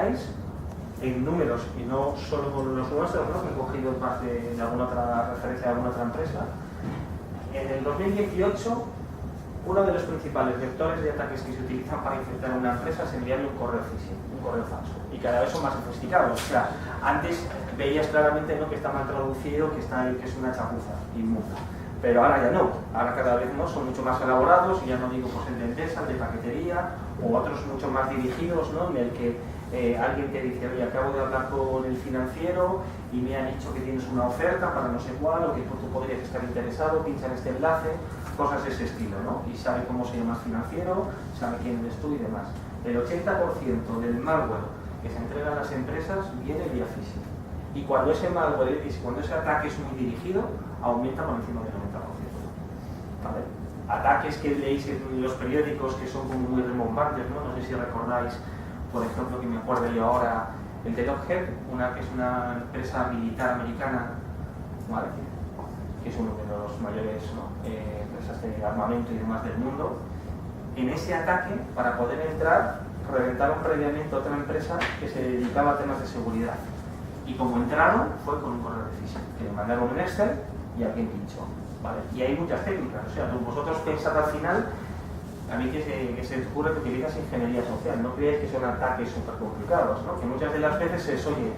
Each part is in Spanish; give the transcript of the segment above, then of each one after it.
veáis en números, y no solo con los nuestros, ¿no? Que he cogido más de alguna otra referencia de alguna otra empresa. En el 2018, uno de los principales vectores de ataques que se utilizan para infectar una empresa es enviarle un correo phishing, un correo falso. Y cada vez son más sofisticados. O sea, antes veías claramente, ¿no?, que está mal traducido, que es una chapuza inmunda. Pero ahora ya no. Ahora cada vez no, son mucho más elaborados, y ya no digo pues el de Endesa, el de paquetería, o otros mucho más dirigidos, ¿no?, en el que alguien te dice, oye, acabo de hablar con el financiero y me han dicho que tienes una oferta para no sé cuál, o que tú podrías estar interesado, pincha en este enlace, cosas de ese estilo, ¿no? Y sabe cómo se llama el financiero, sabe quién eres tú y demás. El 80% del malware que se entrega a las empresas viene vía phishing. Y cuando ese malware, cuando ese ataque es muy dirigido, aumenta por encima del 90%. ¿Vale? Ataques que leéis en los periódicos que son como muy rimbombantes, ¿no? No sé si recordáis, por ejemplo, que me acuerdo yo ahora, el de Lockheed, que es una empresa militar americana, ¿vale?, que es uno de los mayores, ¿no?, empresas de armamento y demás del mundo. En ese ataque, para poder entrar, reventaron previamente otra empresa que se dedicaba a temas de seguridad. Y como entraron, fue con un correo de phishing, que le mandaron un Excel y alguien pinchó, ¿vale? Y hay muchas técnicas, o sea, vosotros pensad al final, a mí que se ocurre que utilizas ingeniería social, no creáis que son ataques súper complicados, ¿no? Que muchas de las veces es, oye,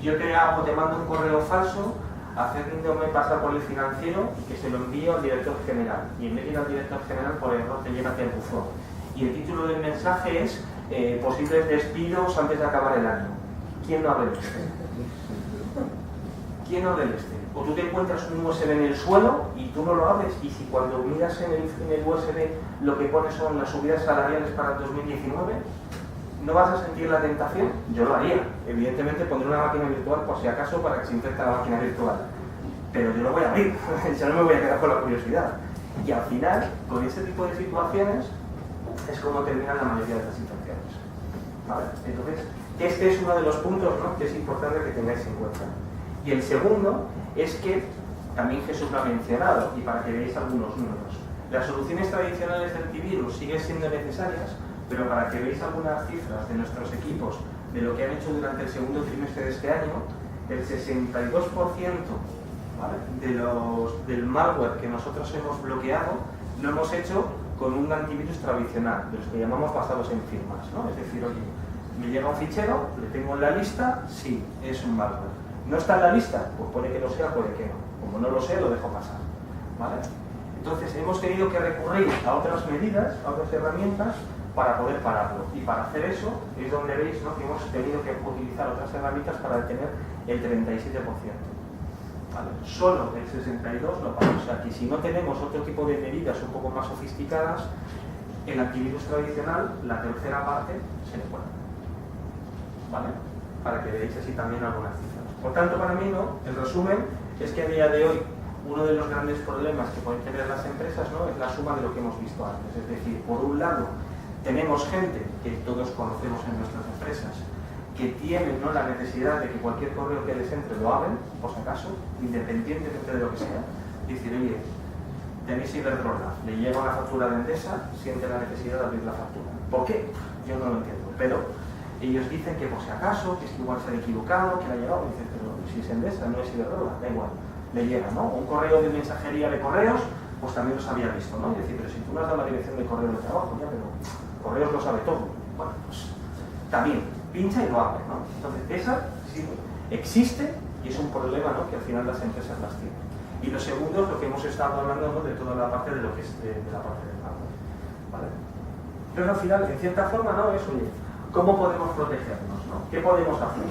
yo te mando un correo falso, haciéndome pasar por el financiero y que se lo envío al director general. Y en vez de ir al director general, por error te llega el buzón. Y el título del mensaje es posibles despidos antes de acabar el año. ¿Quién no abre el este? ¿Quién no abre el este? O tú te encuentras un USB en el suelo y tú no lo abres, y si cuando miras en el USB lo que pone son las subidas salariales para el 2019, ¿no vas a sentir la tentación? Yo lo haría. Evidentemente pondré una máquina virtual por si acaso para que se infecte la máquina virtual. Pero yo lo voy a abrir, yo no me voy a quedar con la curiosidad. Y al final, con este tipo de situaciones, es como terminan la mayoría de las infecciones. ¿Vale? Entonces, este es uno de los puntos, ¿no?, que es importante que tengáis en cuenta. Y el segundo es que, también Jesús lo ha mencionado, y para que veáis algunos números, las soluciones tradicionales de antivirus siguen siendo necesarias, pero para que veáis algunas cifras de nuestros equipos, de lo que han hecho durante el segundo trimestre de este año, el 62%, ¿vale?, del malware que nosotros hemos bloqueado, lo hemos hecho con un antivirus tradicional, de los que llamamos basados en firmas, ¿no? Es decir, oye, me llega un fichero, le tengo en la lista, sí, es un malware. ¿No está en la lista? Pues puede que lo sea, puede que no. Como no lo sé, lo dejo pasar, ¿vale? Entonces hemos tenido que recurrir a otras medidas, a otras herramientas, para poder pararlo. Y para hacer eso es donde veis, ¿no?, que hemos tenido que utilizar otras herramientas para detener el 37%. ¿Vale? Solo el 62% lo para. O sea que si no tenemos otro tipo de medidas un poco más sofisticadas, el antivirus tradicional, la tercera parte, se le cuela. ¿Vale? Para que veáis así también algunas cifras. Por tanto, para mí, ¿no?, el resumen es que a día de hoy uno de los grandes problemas que pueden tener las empresas, ¿no?, es la suma de lo que hemos visto antes. Es decir, por un lado, tenemos gente que todos conocemos en nuestras empresas que tienen, ¿no?, la necesidad de que cualquier correo que les entre lo abren, por si acaso, independientemente de lo que sea. Decir, oye, tenéis Iberdrola, le llega una factura de Endesa, siente la necesidad de abrir la factura. ¿Por qué? Yo no lo entiendo, pero ellos dicen que por si acaso, que es que igual se han equivocado, que le ha llegado, y dicen, pero si es Endesa, no es Iberdrola, da igual, le llega, ¿no? Un correo de mensajería de correos, pues también los había visto, ¿no? Es decir, pero si tú no has dado la dirección de correo de trabajo, ya, pero correos lo sabe todo. Bueno, pues también, pincha y lo abre, ¿no? Entonces, esa sí existe y es un problema, ¿no?, que al final las empresas las tienen. Y lo segundo es lo que hemos estado hablando, ¿no?, de toda la parte de lo que es de la parte del pago, ¿vale? Entonces, al final, en cierta forma, ¿no?, es, oye, ¿cómo podemos protegernos, ¿no? ¿Qué podemos hacer?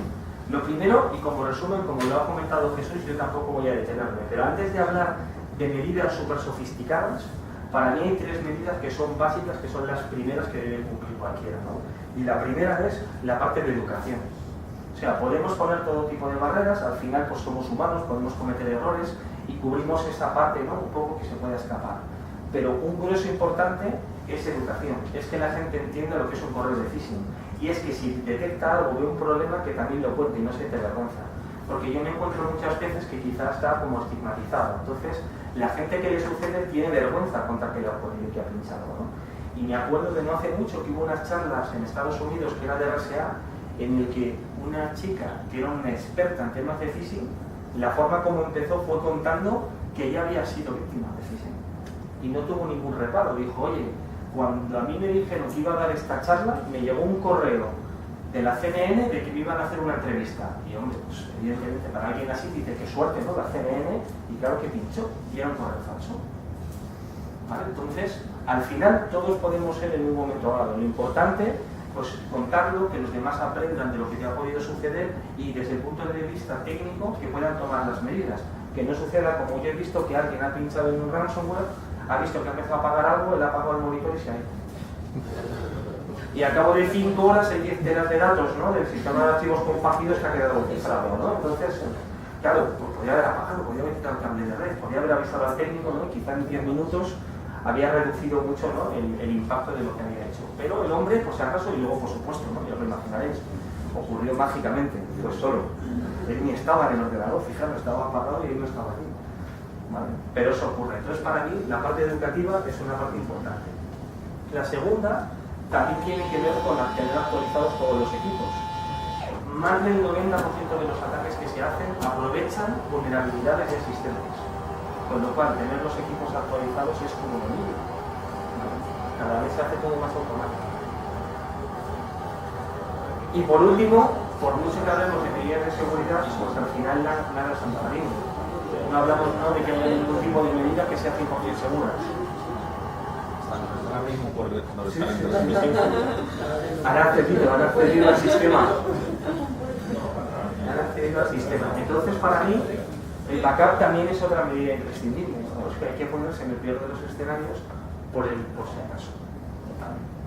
Lo primero, y como resumen, como lo ha comentado Jesús, yo tampoco voy a detenerme, pero antes de hablar de medidas súper sofisticadas, para mí hay tres medidas que son básicas, que son las primeras que debe cumplir cualquiera, ¿no? Y la primera es la parte de educación. O sea, podemos poner todo tipo de barreras, al final pues somos humanos, podemos cometer errores y cubrimos esa parte, ¿no?, un poco que se pueda escapar. Pero un grueso importante es educación, es que la gente entienda lo que es un correo de phishing. Y es que si detecta algo, ve un problema, que también lo cuente y no se te avergüenza. Porque yo me encuentro muchas veces que quizás está como estigmatizado. Entonces, la gente que le sucede tiene vergüenza contar que le ha ocurrido y que ha pinchado, ¿no? Y me acuerdo de no hace mucho que hubo unas charlas en Estados Unidos que era de RSA, en el que una chica que era una experta en temas de phishing, la forma como empezó fue contando que ella había sido víctima de phishing y no tuvo ningún reparo. Dijo, oye, cuando a mí me dijeron que iba a dar esta charla, me llegó un correo de la CNN de que me iban a hacer una entrevista. Y hombre, pues evidentemente para alguien así dice que suerte, ¿no? La CNN, y claro que pinchó, y era un correo falso. ¿Vale? Entonces, al final todos podemos ser en un momento dado. Lo importante, pues contarlo, que los demás aprendan de lo que te ha podido suceder y desde el punto de vista técnico que puedan tomar las medidas. Que no suceda como yo he visto que alguien ha pinchado en un ransomware, ha visto que ha empezado a apagar algo, él ha apagado el monitor y se ha ido. Y al cabo de 5 horas hay 10 teras de datos, ¿no? Del sistema de archivos compartidos que ha quedado cifrado, ¿no? Entonces, claro, pues podría haber apagado, podría haber quitado el cable de red, podría haber avisado al técnico, ¿no? Quizá en 10 minutos había reducido mucho, ¿no? el impacto de lo que había hecho. Pero el hombre, pues se acaso, y luego, por supuesto, ¿no? Ya os lo imaginaréis, ocurrió mágicamente, pues solo. Él ni estaba en el ordenador, fijaros, estaba apagado y él no estaba aquí. ¿Vale? Pero eso ocurre. Entonces, para mí, la parte educativa es una parte importante. La segunda también tiene que ver con tener actualizados todos los equipos. Más del 90% de los ataques que se hacen aprovechan vulnerabilidades de sistemas. Con lo cual, tener los equipos actualizados es como lo mismo. Cada vez se hace todo más automático. Y por último, por mucho que hablemos de medidas de seguridad, pues al final nada es santarín. No hablamos de que haya ningún tipo de medida que sea 100% segura. Ahora mismo por cuando Sí, están sí, en transmisión. Han accedido al sistema. Han accedido al sistema. Entonces, para mí, el backup también es otra medida imprescindible. Es que hay que ponerse en el peor de los escenarios por si acaso.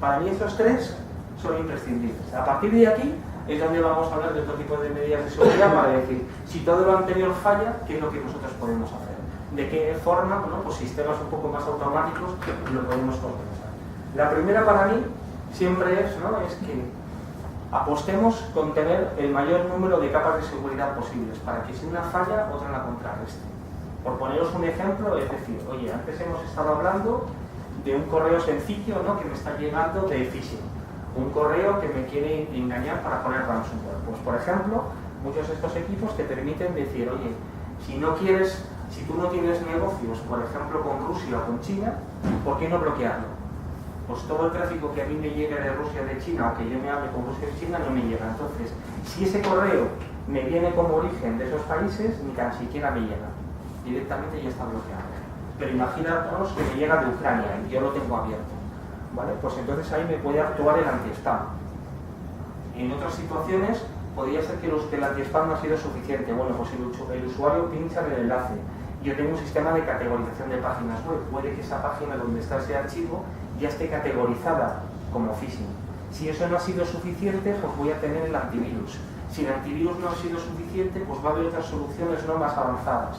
Para mí estos tres son imprescindibles. A partir de aquí es donde vamos a hablar de otro tipo de medidas de seguridad para decir, si todo lo anterior falla, ¿qué es lo que nosotros podemos hacer? ¿De qué forma? Bueno, pues sistemas un poco más automáticos lo podemos compensar. La primera para mí siempre es, ¿no? Es que apostemos con tener el mayor número de capas de seguridad posibles para que si una falla, otra la contrarreste. Por poneros un ejemplo, es decir, oye, antes hemos estado hablando de un correo sencillo, ¿no? Que me está llegando de phishing, un correo que me quiere engañar para poner ransomware. Pues por ejemplo, muchos de estos equipos te permiten decir, oye, si tú no tienes negocios, por ejemplo, con Rusia o con China, ¿por qué no bloquearlo? Pues todo el tráfico que a mí me llegue de Rusia o de China, o que yo me hable con Rusia y China, no me llega. Entonces, si ese correo me viene como origen de esos países, ni tan siquiera me llega. Directamente ya está bloqueado. Pero imaginaos que me llega de Ucrania y yo lo tengo abierto. ¿Vale? Pues entonces ahí me puede actuar el anti-spam. En otras situaciones podría ser que el anti-spam no ha sido suficiente. Bueno, pues el usuario pincha en el enlace. Yo tengo un sistema de categorización de páginas web. Puede que esa página donde está ese archivo ya esté categorizada como phishing. Si eso no ha sido suficiente, pues voy a tener el antivirus. Si el antivirus no ha sido suficiente, pues va a haber otras soluciones no más avanzadas.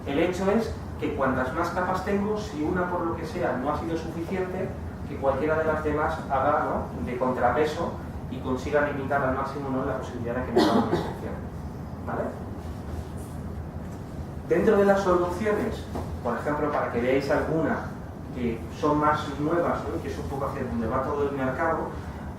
El hecho es que cuantas más capas tengo, si una por lo que sea no ha sido suficiente, que cualquiera de las demás haga, ¿no?, de contrapeso y consiga limitar al máximo, ¿no?, la posibilidad de que me haga una infección. ¿Vale? Dentro de las soluciones, por ejemplo, para que veáis alguna que son más nuevas, ¿no?, que es un poco hacia donde va todo el mercado,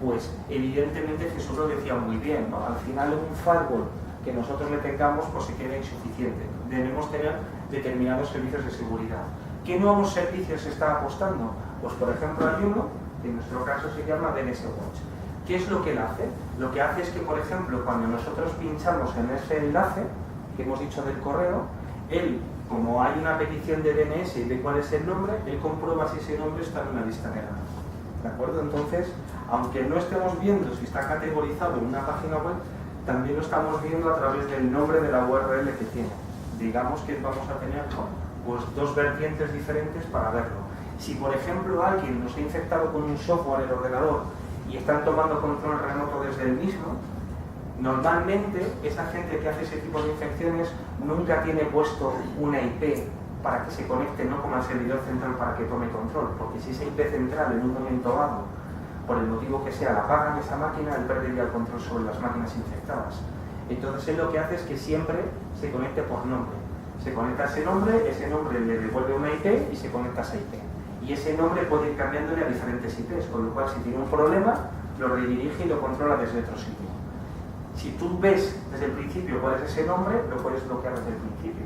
pues evidentemente Jesús lo decía muy bien, ¿no? Al final un firewall que nosotros le tengamos pues se queda insuficiente. Debemos tener determinados servicios de seguridad. ¿Qué nuevos servicios se está apostando? Pues por ejemplo hay uno, que en nuestro caso se llama DNS Watch. ¿Qué es lo que él hace? Lo que hace es que, por ejemplo, cuando nosotros pinchamos en ese enlace que hemos dicho del correo, él, como hay una petición de DNS y ve cuál es el nombre, él comprueba si ese nombre está en una lista negra. ¿De acuerdo? Entonces, aunque no estemos viendo si está categorizado en una página web, también lo estamos viendo a través del nombre de la URL que tiene. Digamos que vamos a tener pues dos vertientes diferentes para verlo. Si por ejemplo alguien nos ha infectado con un software en el ordenador y están tomando control remoto desde el mismo, normalmente esa gente que hace ese tipo de infecciones nunca tiene puesto una IP para que se conecte, no como al servidor central para que tome control, porque si esa IP central en un momento dado, por el motivo que sea, la apagan esa máquina, él perdería el control sobre las máquinas infectadas. Entonces él lo que hace es que siempre se conecte por nombre. Se conecta a ese nombre le devuelve una IP y se conecta a esa IP. Y ese nombre puede ir cambiándole a diferentes IPs, con lo cual si tiene un problema, lo redirige y lo controla desde otro sitio. Si tú ves desde el principio cuál es ese nombre, lo puedes bloquear desde el principio.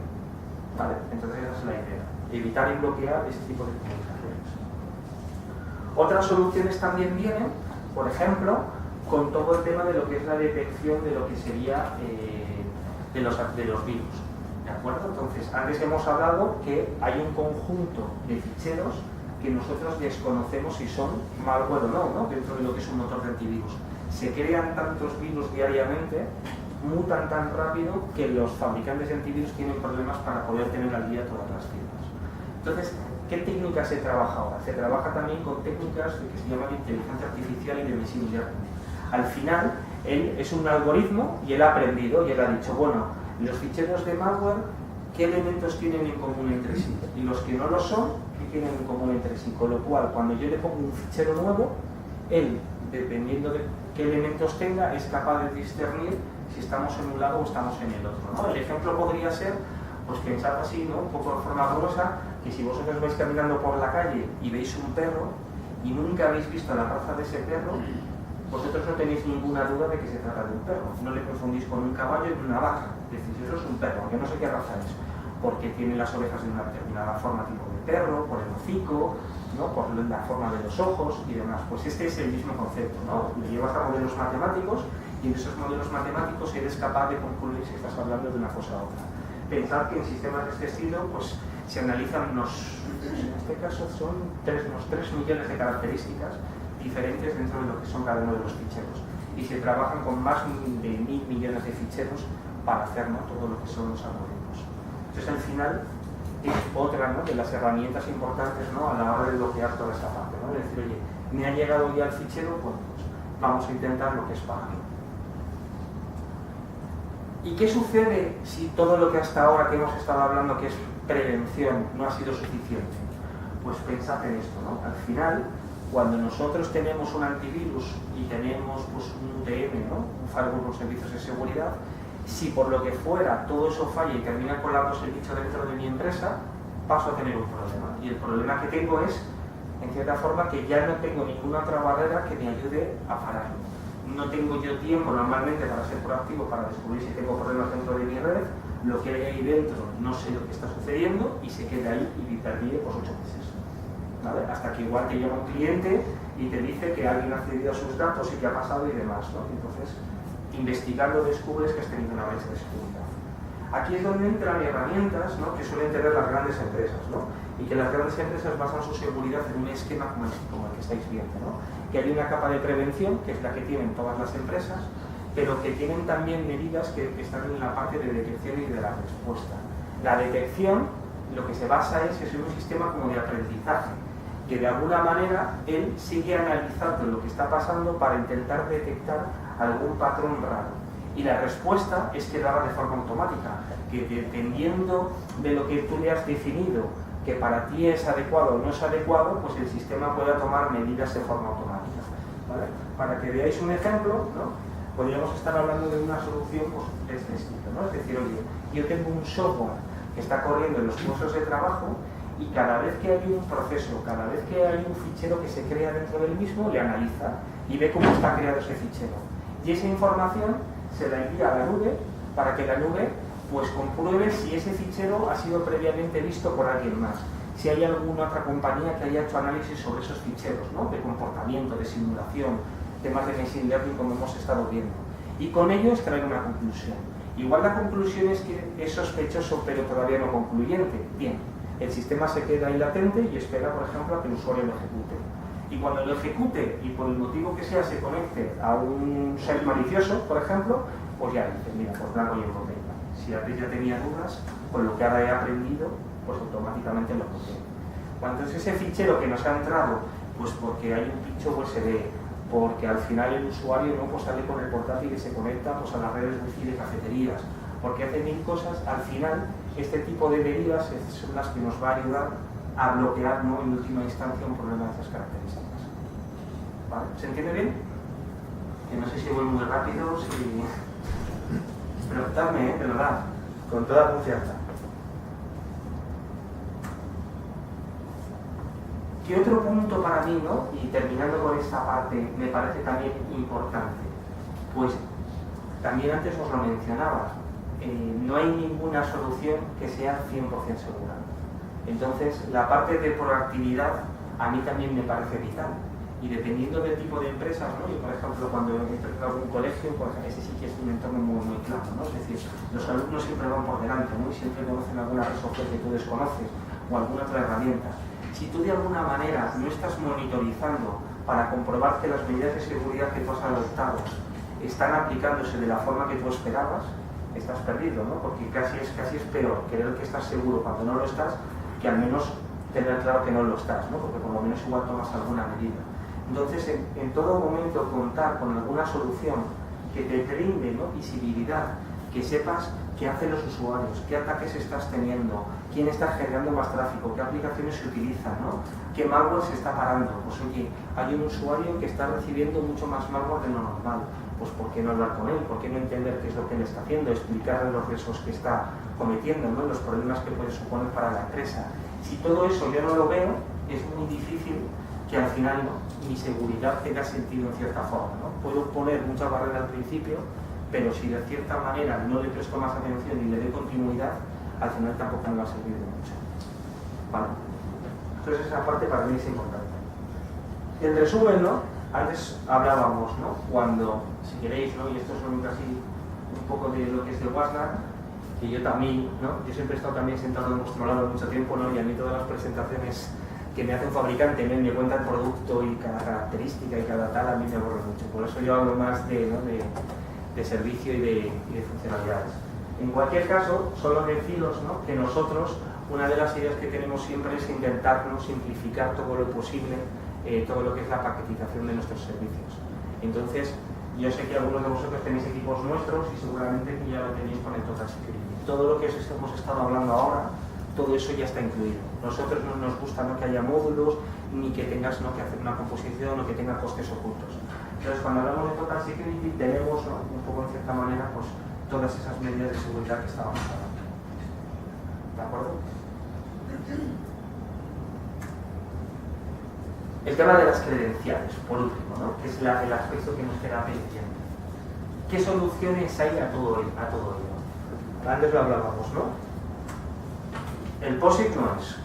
¿Vale? Entonces esa es la idea. Evitar y bloquear ese tipo de comunicaciones. Otras soluciones también vienen, por ejemplo, con todo el tema de lo que es la detección de lo que sería de los virus. ¿De acuerdo? Entonces, antes hemos hablado que hay un conjunto de ficheros que nosotros desconocemos si son malware o no, dentro de lo que es un motor de antivirus. Se crean tantos virus diariamente, mutan tan rápido, que los fabricantes de antivirus tienen problemas para poder tener al día todas las firmas. Entonces, ¿qué técnicas se trabaja ahora? Se trabaja también con técnicas que se llaman inteligencia artificial y de machine learning. Al final, él es un algoritmo y él ha aprendido y él ha dicho, bueno, los ficheros de malware, ¿qué elementos tienen en común entre sí? Y los que no lo son, ¿qué tienen en común entre sí? Con lo cual, cuando yo le pongo un fichero nuevo, él, dependiendo de qué elementos tenga, es capaz de discernir si estamos en un lado o estamos en el otro, ¿no? El ejemplo podría ser, pues pensad así, ¿no? Un poco de forma gruesa, que si vosotros vais caminando por la calle y veis un perro y nunca habéis visto la raza de ese perro, vosotros no tenéis ninguna duda de que se trata de un perro. No le confundís con un caballo ni una vaca. Decís, eso es un perro, aunque no sé qué raza es, porque tiene las orejas de una determinada forma, tipo de perro, por el hocico, ¿no? Por la forma de los ojos y demás. Pues este es el mismo concepto, ¿no? Le llevas a modelos matemáticos y en esos modelos matemáticos eres capaz de concluir si estás hablando de una cosa u otra. Pensad que en sistemas de este estilo pues, se analizan en este caso son unos 3 millones de características diferentes dentro de lo que son cada uno de los ficheros. Y se trabajan con más de 1000 millones de ficheros para hacer, ¿no? Todo lo que son los algoritmos. Entonces al final es otra, ¿no? de las herramientas importantes, ¿no? a la hora de bloquear toda esa parte, ¿no? De decir, oye, me ha llegado ya el fichero, pues vamos a intentar lo que es para mí. ¿Y qué sucede si todo lo que hasta ahora que hemos estado hablando, que es prevención, no ha sido suficiente? Pues pensad en esto, ¿no? Al final, cuando nosotros tenemos un antivirus y tenemos pues, un UTM, ¿no? un firewall con servicios de seguridad, si por lo que fuera todo eso falla y termina colándose el bicho dentro de mi empresa, paso a tener un problema. Y el problema que tengo es, en cierta forma, que ya no tengo ninguna otra barrera que me ayude a pararlo. No tengo yo tiempo normalmente para ser proactivo, para descubrir si tengo problemas dentro de mi red, lo que hay ahí dentro no sé lo que está sucediendo y se queda ahí y perdí pues 8 meses. ¿Vale? Hasta que igual te llega un cliente y te dice que alguien ha accedido a sus datos y que ha pasado y demás, ¿no? Entonces, investigando descubres que has tenido una brecha de seguridad. Aquí es donde entran herramientas, ¿no? que suelen tener las grandes empresas, ¿no? y que las grandes empresas basan su seguridad en un esquema como el que estáis viendo, ¿no? que hay una capa de prevención, que es la que tienen todas las empresas, pero que tienen también medidas que están en la parte de detección y de la respuesta. La detección, lo que se basa es en un sistema como de aprendizaje, que de alguna manera él sigue analizando lo que está pasando para intentar detectar algún patrón raro. Y la respuesta es que lo haga de forma automática, que dependiendo de lo que tú le has definido, que para ti es adecuado o no es adecuado, pues el sistema pueda tomar medidas de forma automática. ¿Vale? Para que veáis un ejemplo, ¿no? podríamos estar hablando de una solución pues, de este estilo, ¿no? Es decir, oye, yo tengo un software que está corriendo en los puestos de trabajo y cada vez que hay un proceso, cada vez que hay un fichero que se crea dentro del mismo, le analiza y ve cómo está creado ese fichero. Y esa información se la envía a la nube para que la nube pues compruebe si ese fichero ha sido previamente visto por alguien más, si hay alguna otra compañía que haya hecho análisis sobre esos ficheros, ¿no? de comportamiento, de simulación, temas de machine learning como hemos estado viendo. Y con ello extraer una conclusión. Igual la conclusión es que es sospechoso pero todavía no concluyente. Bien, el sistema se queda ahí latente y espera, por ejemplo, a que el usuario lo ejecute. Y cuando lo ejecute y por el motivo que sea se conecte a un shell malicioso, por ejemplo, pues ya dice, mira, pues blanco y en botella. Si antes ya tenía dudas, con lo que ahora he aprendido, pues automáticamente lo bloqueo. Cuando es ese fichero que nos ha entrado, pues porque hay un pincho USB, porque al final el usuario no pues sale con el portátil y se conecta pues, a las redes wifi de cafeterías, porque hace 1000 cosas, al final este tipo de medidas son las que nos va a ayudar a bloquear, ¿no? en última instancia un problema de esas características. ¿Vale? ¿Se entiende bien? Que no sé si voy muy rápido, si... Preguntadme, de verdad, con toda confianza. ¿Qué otro punto para mí, ¿no? Y terminando con esta parte, me parece también importante? Pues también antes os lo mencionaba, no hay ninguna solución que sea 100% segura. Entonces, la parte de proactividad a mí también me parece vital. Y dependiendo del tipo de empresas, ¿no? Yo, por ejemplo, cuando he empezado en un colegio, pues ese sí que es un entorno muy claro, ¿no? Es decir, los alumnos siempre van por delante, ¿no? Y siempre conocen alguna red social que tú desconoces o alguna otra herramienta. Si tú de alguna manera no estás monitorizando para comprobar que las medidas de seguridad que tú has adoptado están aplicándose de la forma que tú esperabas, estás perdido, ¿no? Porque casi es peor creer que estás seguro cuando no lo estás, que al menos tener claro que no lo estás, ¿no? Porque por lo menos igual tomas alguna medida. Entonces, en todo momento contar con alguna solución que te brinde, ¿no? Visibilidad, que sepas qué hacen los usuarios, qué ataques estás teniendo, quién está generando más tráfico, qué aplicaciones se utilizan, ¿no? Qué malware se está parando. Pues oye, hay un usuario que está recibiendo mucho más malware de lo normal. Pues ¿por qué no hablar con él? ¿Por qué no entender qué es lo que él está haciendo? Explicarle los riesgos que está cometiendo, ¿no? Los problemas que puede suponer para la empresa. Si todo eso yo no lo veo, es muy difícil que al final, ¿no? Mi seguridad tenga sentido en cierta forma, ¿no? Puedo poner mucha barrera al principio, pero si de cierta manera no le presto más atención y le doy continuidad, al final tampoco me va a servir de mucho. ¿Vale? Entonces esa parte para mí es importante. En resumen, ¿no? Antes hablábamos, ¿no? Cuando, si queréis, ¿no? Y esto es casi un poco de lo que es de Wasner, que yo también, ¿no? Yo siempre he estado también sentado en vuestro lado mucho tiempo, ¿no? Y a mí todas las presentaciones que me hace un fabricante, ¿no? Me cuenta el producto y cada característica y cada tal, a mí me aburre mucho. Por eso yo hablo más de, ¿no? de servicio y de funcionalidades. En cualquier caso, solo deciros, ¿no? Que nosotros, una de las ideas que tenemos siempre es intentarnos simplificar todo lo posible, todo lo que es la paquetización de nuestros servicios. Entonces, yo sé que algunos de vosotros tenéis equipos nuestros y seguramente que ya lo tenéis con el Total Security. Todo lo que os hemos estado hablando ahora, todo eso ya está incluido. Nosotros no nos gusta, ¿no? Que haya módulos, ni que tengas, ¿no? Que hacer una composición o que tenga costes ocultos. Entonces, cuando hablamos de Total Security, tenemos, ¿no? Un poco en cierta manera, pues todas esas medidas de seguridad que estábamos hablando. ¿De acuerdo? El tema de las credenciales, por último, ¿no? Que es el aspecto que nos queda pendiente. ¿Qué soluciones hay a todo ello? Antes lo hablábamos, ¿no? El POSIT no es.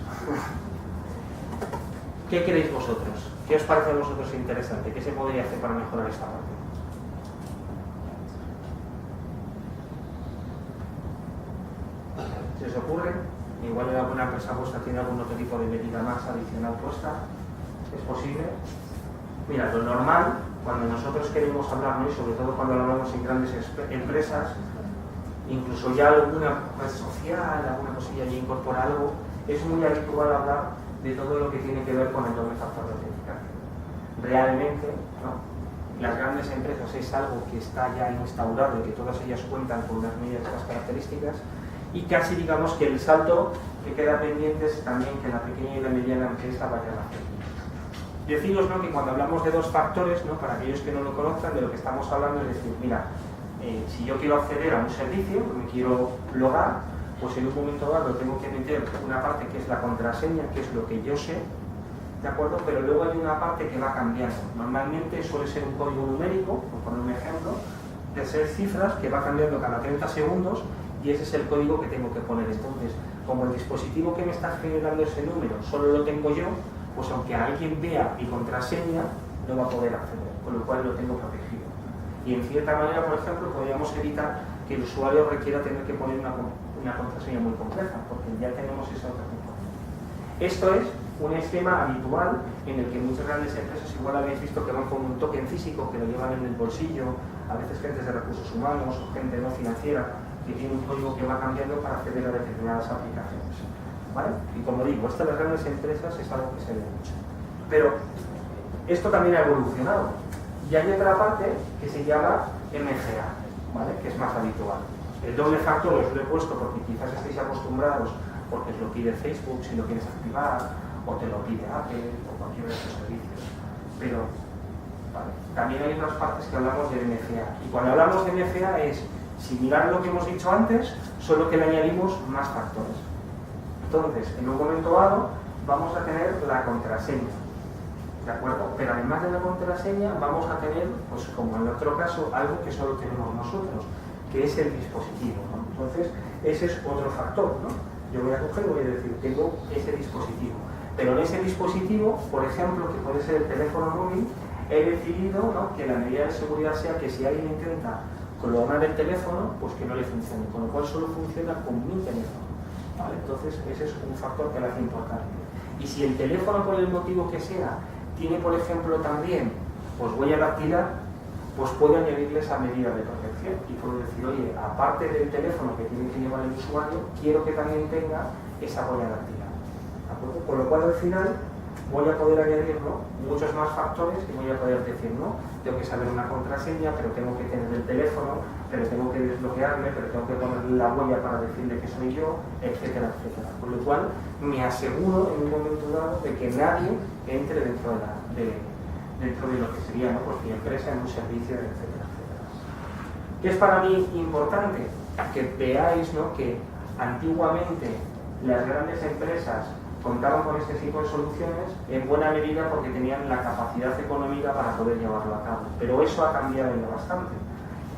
¿Qué queréis vosotros? ¿Qué os parece a vosotros interesante? ¿Qué se podría hacer para mejorar esta parte? ¿Se os ocurre? Igual en alguna empresa vuestra tiene algún otro tipo de medida más adicional puesta. ¿Es posible? Mira, lo normal, cuando nosotros queremos hablar, ¿no? Y sobre todo cuando hablamos en grandes empresas, incluso ya alguna red social, alguna cosilla ya incorpora algo, es muy habitual hablar de todo lo que tiene que ver con el doble factor de autenticación. Realmente, ¿no? Las grandes empresas es algo que está ya instaurado y que todas ellas cuentan con unas medidas de estas características, y casi digamos que el salto que queda pendiente es también que la pequeña y la mediana empresa vayan a hacer. Deciros, ¿no? Que cuando hablamos de dos factores, ¿no? Para aquellos que no lo conozcan, de lo que estamos hablando es decir, mira, si yo quiero acceder a un servicio, me quiero logar, pues en un momento dado tengo que meter una parte que es la contraseña, que es lo que yo sé, ¿de acuerdo? Pero luego hay una parte que va cambiando. Normalmente suele ser un código numérico, por poner un ejemplo, de ser cifras que va cambiando cada 30 segundos y ese es el código que tengo que poner. Entonces, como el dispositivo que me está generando ese número solo lo tengo yo, pues aunque alguien vea mi contraseña, no va a poder acceder, con lo cual lo tengo protegido. Y en cierta manera, por ejemplo, podríamos evitar que el usuario requiera tener que poner una contraseña muy compleja, porque ya tenemos esa otra componente. Esto es un esquema habitual en el que muchas grandes empresas igual habéis visto que van con un token físico que lo llevan en el bolsillo, a veces gente de recursos humanos o gente no financiera que tiene un código que va cambiando para acceder a determinadas aplicaciones. ¿Vale? Y como digo, esto de las grandes empresas es algo que se ve mucho. Pero esto también ha evolucionado. Y hay otra parte que se llama MGA, ¿vale? Que es más habitual. El doble factor os lo he puesto porque quizás estéis acostumbrados porque os lo pide Facebook si lo quieres activar, o te lo pide Apple o cualquier de estos servicios. Pero ¿vale? También hay otras partes que hablamos de MFA. Y cuando hablamos de MFA es similar a lo que hemos dicho antes, solo que le añadimos más factores. Entonces, en un momento dado, vamos a tener la contraseña, ¿de acuerdo? Pero además de la contraseña vamos a tener, pues como en el otro caso, algo que solo tenemos nosotros, que es el dispositivo, ¿no? Entonces, ese es otro factor, ¿no? Yo voy a coger y voy a decir, tengo ese dispositivo. Pero en ese dispositivo, por ejemplo, que puede ser el teléfono móvil, he decidido, ¿no?, que la medida de seguridad sea que si alguien intenta clonar el teléfono, pues que no le funcione, con lo cual solo funciona con mi teléfono, ¿vale? Entonces, ese es un factor que le hace importante. Y si el teléfono, por el motivo que sea, tiene, por ejemplo, también pues huella dactilar, pues puedo añadirle esa medida de protección y puedo decir, oye, aparte del teléfono que tiene que llevar el usuario, quiero que también tenga esa huella dactilar, ¿de acuerdo? Con lo cual, al final, voy a poder añadir, ¿no?, muchos más factores y voy a poder decir, no, tengo que saber una contraseña, pero tengo que tener el teléfono, pero tengo que desbloquearme, pero tengo que ponerle la huella para decirle que soy yo, etcétera, etcétera. Con lo cual, me aseguro en un momento dado de que nadie entre dentro de lo que sería, ¿no?, pues mi empresa en un servicio, etcétera, etcétera. ¿Qué es para mí importante? Que veáis, ¿no?, que antiguamente las grandes empresas contaban con este tipo de soluciones en buena medida porque tenían la capacidad económica para poder llevarlo a cabo. Pero eso ha cambiado ya bastante.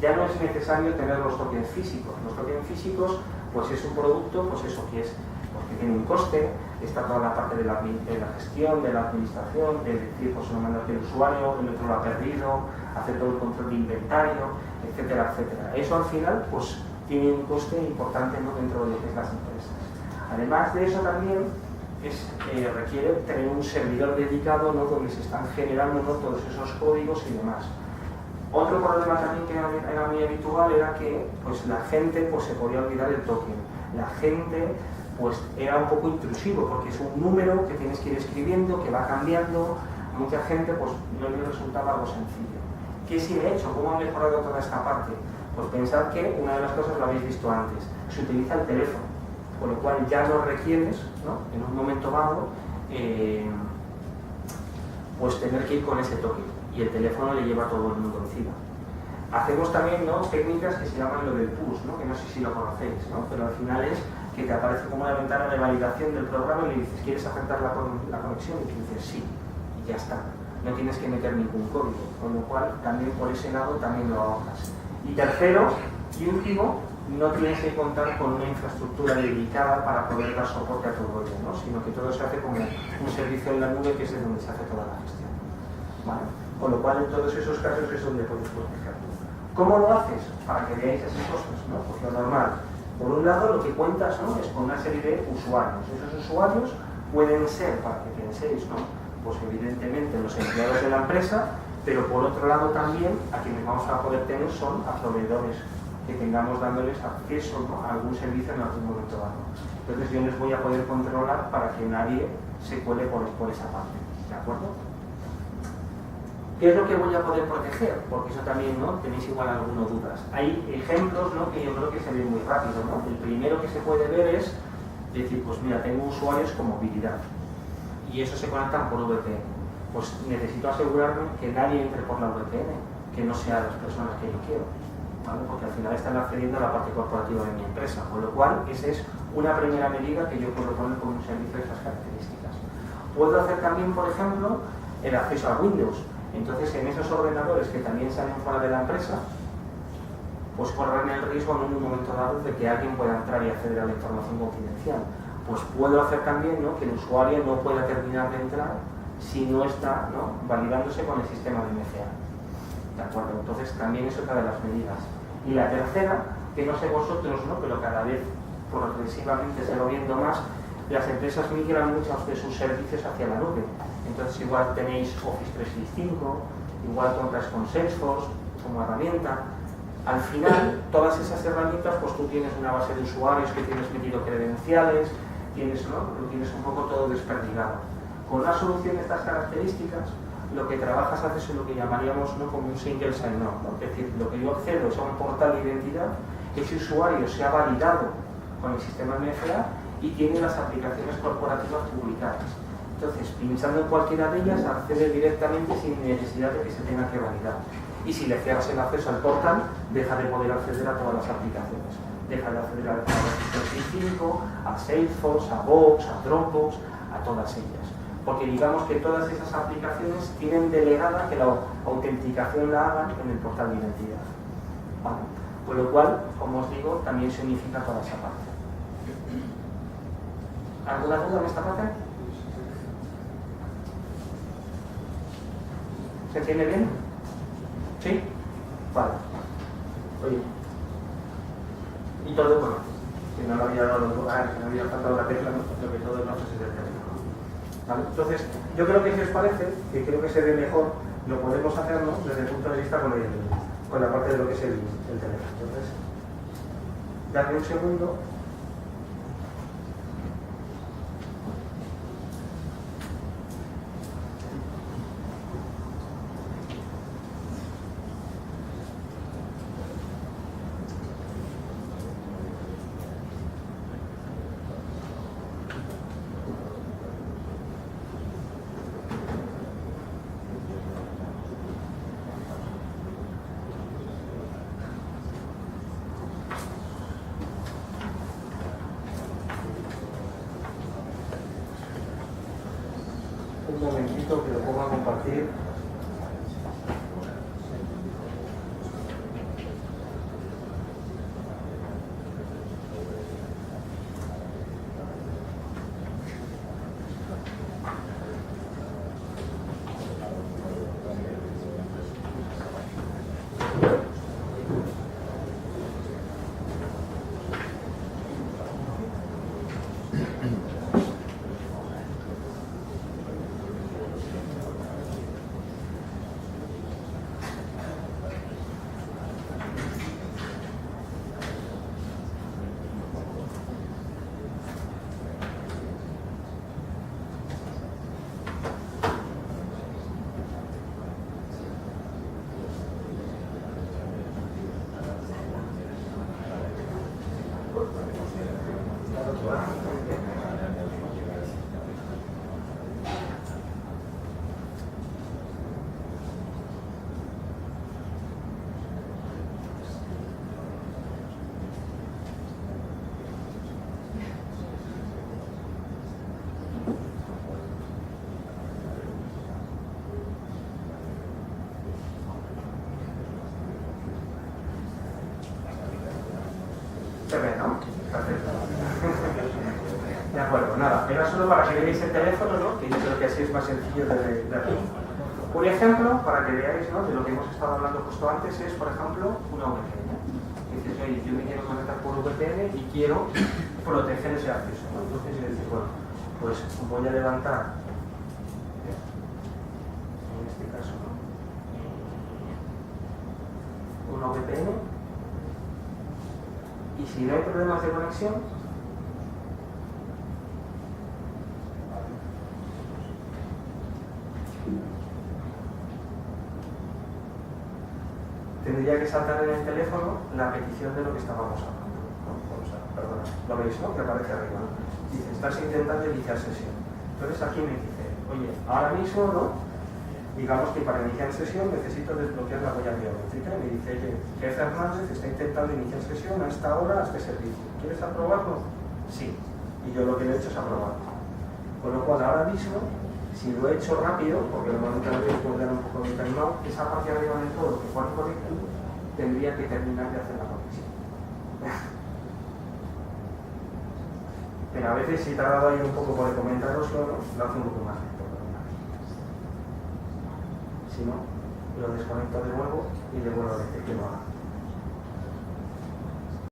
Ya no es necesario tener los tokens físicos. Los tokens físicos, pues es un producto, pues eso que es, porque tiene un coste, está toda la parte de la gestión, de la administración, de decir, pues uno manda el usuario, el otro lo ha perdido, hacer todo el control de inventario, etcétera, etcétera. Eso al final, pues tiene un coste importante, ¿no?, dentro de lo que es las empresas. Además de eso también, requiere tener un servidor dedicado, ¿no?, donde se están generando, ¿no?, todos esos códigos y demás. Otro problema también que era muy habitual era que pues, la gente pues, se podía olvidar el token. La gente pues, era un poco intrusivo porque es un número que tienes que ir escribiendo, que va cambiando. A mucha gente pues, no le resultaba algo sencillo. ¿Qué sí he hecho? ¿Cómo ha mejorado toda esta parte? Pues pensad que una de las cosas lo habéis visto antes, se utiliza el teléfono, con lo cual ya no requieres, ¿no?, en un momento dado, pues tener que ir con ese token y el teléfono le lleva a todo el mundo encima. Hacemos también, ¿no?, técnicas que se llaman lo del push, ¿no?, que no sé si lo conocéis, ¿no?, pero al final es que te aparece como una ventana de validación del programa y le dices, ¿quieres aceptar la conexión? Y tú dices, sí, y ya está. No tienes que meter ningún código, con lo cual también por ese lado también lo ahorras. Y tercero y último, no tienes que contar con una infraestructura dedicada para poder dar soporte a todo ello, ¿no?, sino que todo se hace como un servicio en la nube que es de donde se hace toda la gestión, ¿vale? Con lo cual en todos esos casos es donde puedes proteger. ¿Cómo lo haces? Para que veáis esas cosas, ¿no? Pues lo normal. Por un lado lo que cuentas, ¿no?, es con una serie de usuarios. Esos usuarios pueden ser, para que penséis, ¿no?, pues evidentemente los empleados de la empresa, pero por otro lado también a quienes vamos a poder tener son a proveedores que tengamos dándoles acceso, ¿no?, a algún servicio en algún momento dado. Entonces yo les voy a poder controlar para que nadie se cuele por esa parte, ¿de acuerdo? ¿Qué es lo que voy a poder proteger? Porque eso también, ¿no?, tenéis igual algunas dudas. Hay ejemplos, ¿no?, que yo creo que se ven muy rápido, ¿no? El primero que se puede ver es decir, pues mira, tengo usuarios con movilidad y eso se conectan por VPN. Pues necesito asegurarme que nadie entre por la VPN, que no sean las personas que yo quiero, ¿vale? Porque al final están accediendo a la parte corporativa de mi empresa, con lo cual esa es una primera medida que yo puedo poner con un servicio de esas características. Puedo hacer también, por ejemplo, el acceso a Windows. Entonces, en esos ordenadores que también salen fuera de la empresa, pues corren el riesgo en un momento dado de que alguien pueda entrar y acceder a la información confidencial. Pues puedo hacer también, ¿no?, que el usuario no pueda terminar de entrar si no está, ¿no?, validándose con el sistema de MFA. ¿De acuerdo? Entonces, también es otra de las medidas. Y la tercera, que no sé vosotros, ¿no?, pero cada vez progresivamente se va viendo más, las empresas migran muchos de sus servicios hacia la nube. Entonces igual tenéis Office 365, igual contáis con Salesforce como herramienta. Al final, todas esas herramientas, pues tú tienes una base de usuarios que tienes metido credenciales, tienes, ¿no?, lo tienes un poco todo desperdigado. Con una solución de estas características, lo que trabajas haces lo que llamaríamos, ¿no?, como un single sign-on, ¿no? Es decir, lo que yo accedo es a un portal de identidad, ese usuario se ha validado con el sistema MFA y tiene las aplicaciones corporativas publicadas. Entonces, pinchando en cualquiera de ellas, accede directamente sin necesidad de que se tenga que validar. Y si le cierras el acceso al portal, deja de poder acceder a todas las aplicaciones. Deja de acceder a Office 365, a Salesforce, a Box, a Dropbox, a todas ellas. Porque digamos que todas esas aplicaciones tienen delegada que la autenticación la hagan en el portal de identidad. ¿Vale? Con lo cual, como os digo, también se unifica toda esa parte. ¿Alguna duda en esta parte? ¿Se entiende bien? ¿Sí? Vale. Oye. Y todo, bueno, si no lo había dado, no había faltado la tecla, ¿no? Lo que todo el proceso es del teléfono. ¿Vale? Entonces, yo creo que si os parece, que creo que se ve mejor, lo podemos hacer, ¿no? Desde el punto de vista con la parte de lo que es el teléfono. Entonces, dadme un segundo. Un momentito que lo ponga a compartir. Se ve, ¿no? Perfecto. De acuerdo, nada, era solo para que veáis el teléfono, ¿no? Que yo creo que así es más sencillo de aquí. Un ejemplo, para que veáis, ¿no? De lo que hemos estado hablando justo antes, es, por ejemplo, una VPN. Dices, oye, yo me quiero conectar por VPN y quiero proteger ese acceso, ¿no? Entonces, dices, bueno, pues voy a levantar, en este caso, ¿no? Una VPN. Y si no hay problemas de conexión, tendría que saltar en el teléfono la petición de lo que estábamos hablando, ¿no? Perdona, lo veis, ¿no? Que aparece arriba, ¿no? Dice, estás intentando iniciar sesión. Entonces aquí me dice, oye, ahora mismo, ¿no? Digamos que para iniciar sesión necesito desbloquear la huella biométrica. Y me dice, oye, Jeff Hernández está intentando iniciar sesión a esta hora, a este servicio. ¿Quieres aprobarlo? Sí. Y yo lo que he hecho es aprobarlo. Con lo cual, ahora mismo, si lo he hecho rápido, porque normalmente lo voy a poner un poco de timeout, esa parte de arriba del todo que cuando conecto, tendría que terminar de hacer la conexión. Pero a veces, si he tardado ahí un poco por comentaroslo, lo hace un poco más lento. Si no, lo desconecto de nuevo y le vuelvo a decir que no haga.